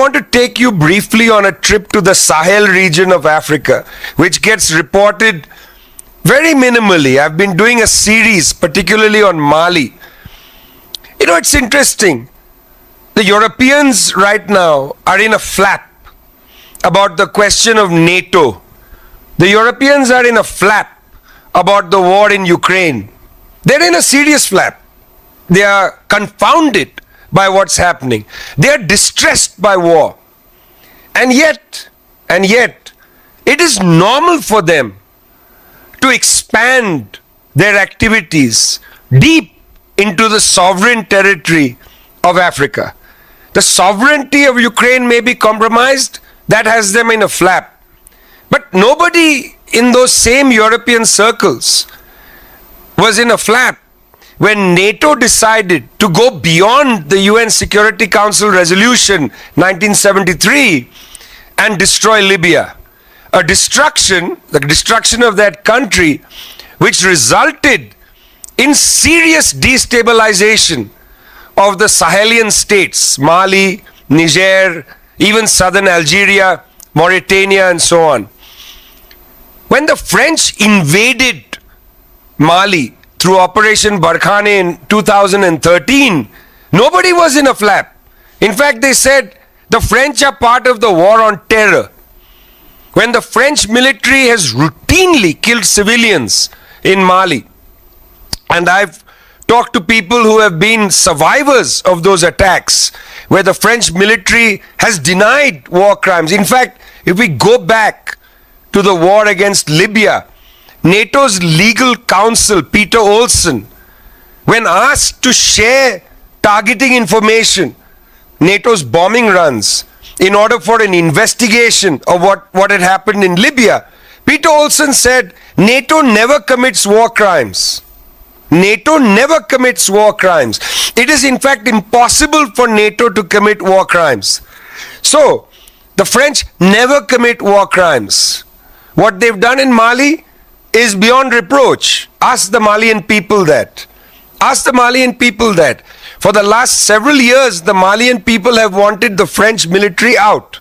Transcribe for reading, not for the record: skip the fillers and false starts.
want to take you briefly on a trip to the Sahel region of Africa, which gets reported very minimally. I've been doing a series, particularly on Mali. You know, it's interesting. The Europeans right now are in a flap about the question of NATO. The Europeans are in a flap about the war in Ukraine. They're in a serious flap. They are confounded by what's happening. They are distressed by war. And yet, it is normal for them to expand their activities deep into the sovereign territory of Africa. The sovereignty of Ukraine may be compromised. That has them in a flap. But nobody in those same European circles was in a flap when NATO decided to go beyond the UN Security Council resolution 1973 and destroy Libya. The destruction of that country, which resulted in serious destabilization of the Sahelian states, Mali, Niger, even southern Algeria, Mauritania, and so on. When the French invaded Mali through Operation Barkhane in 2013, nobody was in a flap. In fact, they said the French are part of the war on terror. When the French military has routinely killed civilians in Mali, and I've talked to people who have been survivors of those attacks, where the French military has denied war crimes. In fact, if we go back to the war against Libya, NATO's legal counsel, Peter Olsen, when asked to share targeting information, NATO's bombing runs, in order for an investigation of what had happened in Libya, Peter Olsen said, NATO never commits war crimes. NATO never commits war crimes. It is in fact impossible for NATO to commit war crimes. So, the French never commit war crimes. What they've done in Mali is beyond reproach. Ask the Malian people that. Ask the Malian people that. For the last several years, the Malian people have wanted the French military out.